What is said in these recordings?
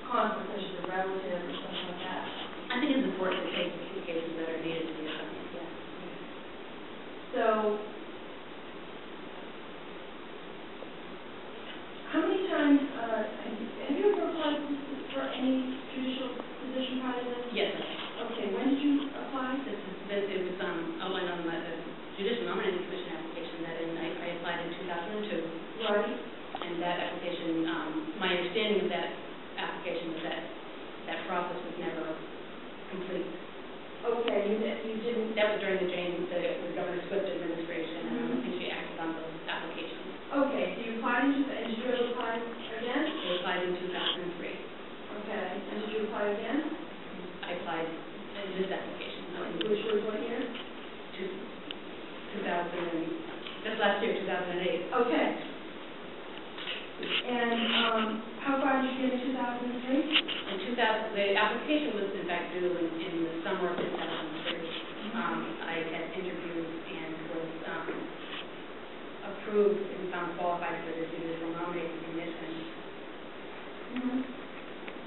conflict, such as a relative or something like that. I think it's important to take the cases that are needed to be assessed. Yeah. So, how many times, have you ever applied for any judicial position prior to this? Yes. Okay, when did you apply? It was outlined on the Judicial Nominating Commission application that I applied in 2002. Right. And that application, my understanding of that application was that that process was never complete. Okay, you didn't. That was during the Governor Swift administration, and I don't think she acted on those applications. Okay, so you applied and did you ever apply again? I applied in 2003. Okay, and did you apply again? I applied in this application. Which was what year? 2000, just last year, 2008. Okay. And how far did you get in 2003? In 2000, the application was in fact due in the summer of 2003. I had interviewed and was approved and found qualified for the Judicial Nominating Commission.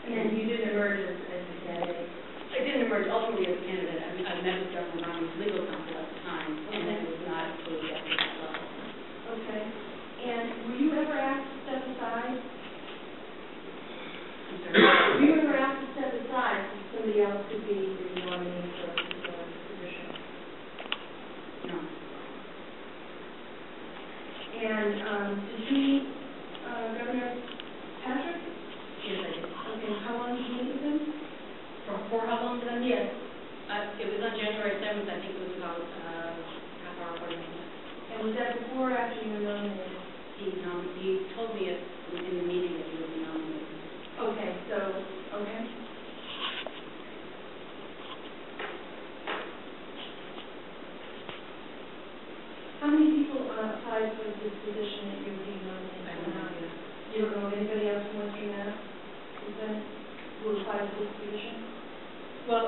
And you didn't emerge as a candidate? I didn't emerge ultimately as a candidate. I met with Governor Romney's legal counsel at the time, and it was not approved at that level. Okay. And were you ever asked to step aside? Were you ever asked to step aside so somebody else could be the nominee for a particular position? No. And did you, Governor Patrick? Yes, I did. Okay. How long did you meet with him? For how long did I meet? Yes. It was on January 7th. I think it was about half hour, 40 minutes. And was that before or after you were nominated? He told me in the meeting that he would be nominated. Okay, so, okay. How many people applied for this position that you're being nominated? I don't know. You don't know of anybody else who went through that? Who applied for this position? Well,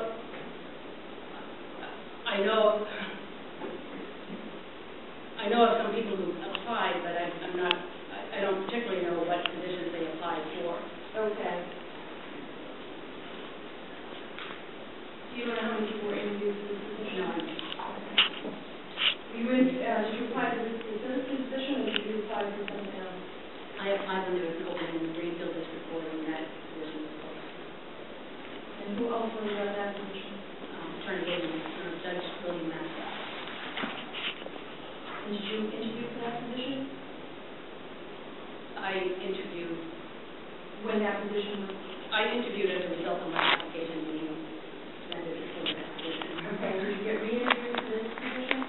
I know of some people who applied, but I don't particularly know what positions they applied for. Okay. Do you know how many people were interviewed for this position? No. Did you apply for this position, or did you apply for something else? I applied when there was an opening in the Greenfield District Court, and that position was closed. And who ultimately got that position? Attorney Gaten, Judge William MacLeod. And did you interview for that position? I interviewed. When that position was? I interviewed as a result of my application being suspended before that position. Okay. Did you get re-interviewed for this position?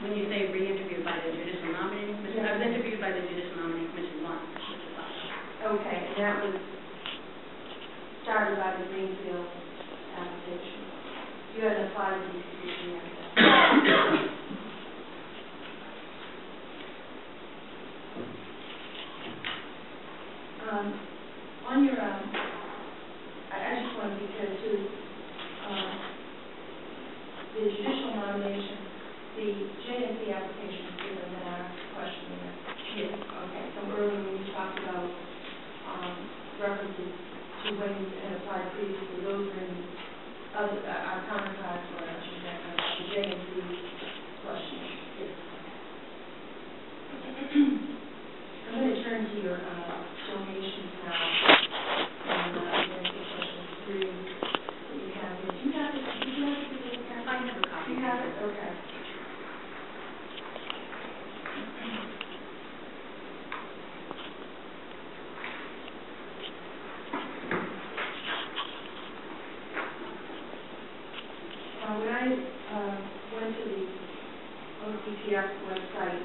When you say re-interviewed by the Judicial Nominating Commission, yeah. I was interviewed by the Judicial Nominating Commission once. Okay, and that was started by the Greenfield application. You hadn't applied for this position yet. On your, I just want to be clear too, the judicial nomination, the JNC application is given in our questionnaire. Yes. Okay, so earlier when we talked about references to when you had applied previously, those were in our counterparts for the JNC questionnaire. Yes. I'm going to turn to your donations now. And answer question 3 that you have here. Do you have it? I have a copy. You have it? Okay. When I went to the OCPF website,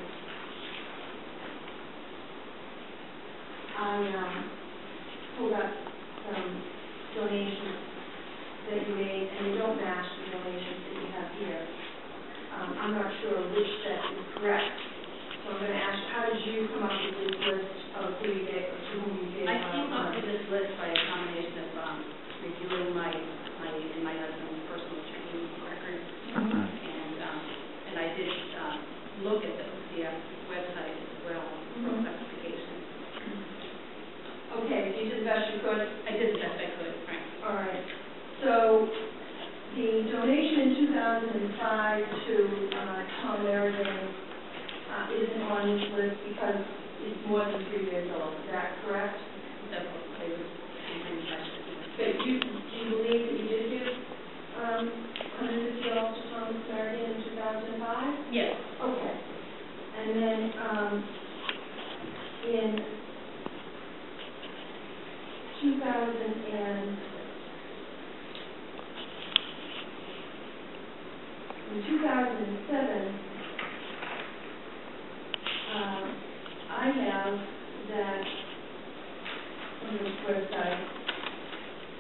I pulled up some donations that you made, and they don't match the donations that you have here. I'm not sure which set is correct, so I'm going to ask, how did you come up with this list of who you gave, or to whom you gave? I came up with this list by a combination of reviewing my husband's personal training records, and I did look at the OCF website as well for classification. to Tom Merrigan isn't on this list because it's more than 3 years old. Is that correct? That's what they were manufactured. But do you believe that you did give $150 to Thomas Merrigan in 2005? Yes. Okay. And then in 2007, I have that on this website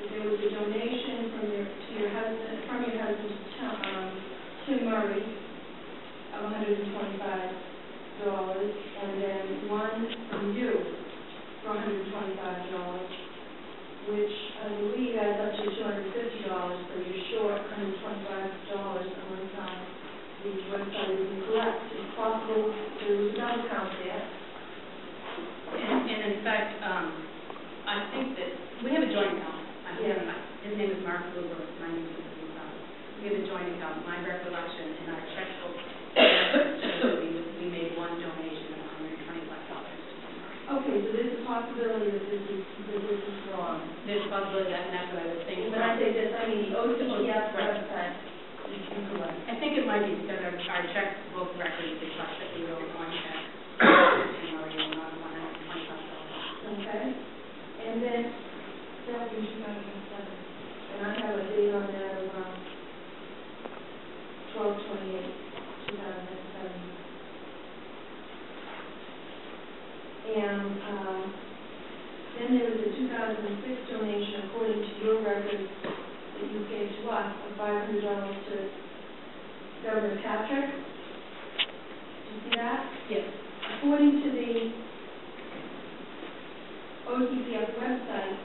that there was a donation from your husband Tim Murray of $125, and then one from you for $125, which I believe adds up to $250, so you're short $125 on one side. The website is incorrect. It's possible there was another count there. And in fact, I think that we have a joint account. His name is MacLeod, my name is MacLeod. We have a joint account. My recollection in our checkbook, we made one donation of $125 to him. Okay, so there's a possibility that this is wrong. There's a possibility that, and that's what I was thinking. When I say this, I mean the OCPS website is incorrect. I think it might be because our checkbook records reflect that we wrote one check. Okay. And then that was in 2007. And I have a date on that of 12/28/2007. And then there was a 2006 donation, according to your records that you gave to us, of $500 to Governor Patrick. Did you see that? Yes. According to the OCPF website,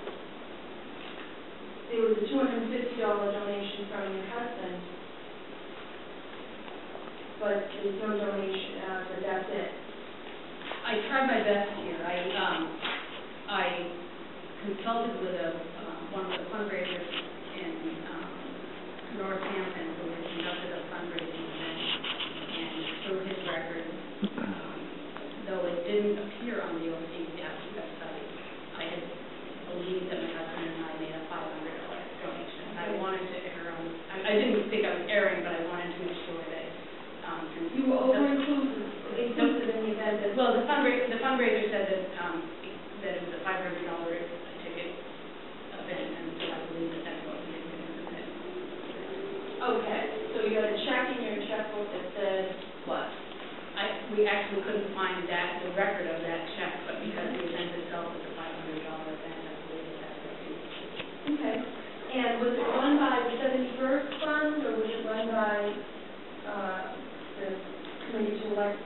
there was a $250 donation from your husband, but there's no donation, but that's it. I tried my best here. I consulted with one of the fundraisers in Northampton who had conducted a fundraising event, and through his records, though it didn't appear on the OCPF website, I had believed that my husband and I made a $500 donation. I wanted to err on, I didn't think I was erring, but I wanted to make sure that since you were over-inclusive in the event that... Well, the fundraiser said that it was a $500 ticket event, and so I believe that that's what we did in the event. Okay, so you got a check in your checkbook that says what? We actually couldn't find the record of that check, but because the event itself was a $500 event, I believe that's what we did. Okay. And was it run by the 71st Fund, or was it run by the Committee to Elect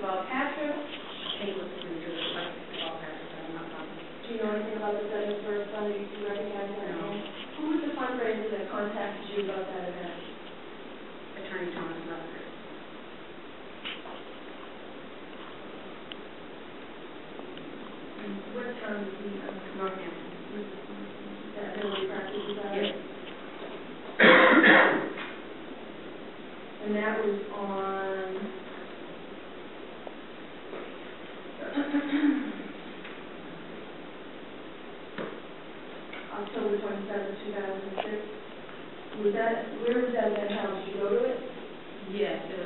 Bob Patrick? I think it was the Committee to Elect Bob Patrick, but I'm not positive. Do you know anything about the 71st Fund? Do you recognize that? No. Who was the fundraiser that contacted you about that event? Attorney Thomas Lester. What town is he from? Northampton. That really practices that? Yes. And that was on October 27, 2006. Where was that event held? Did you go to it? Yes, it was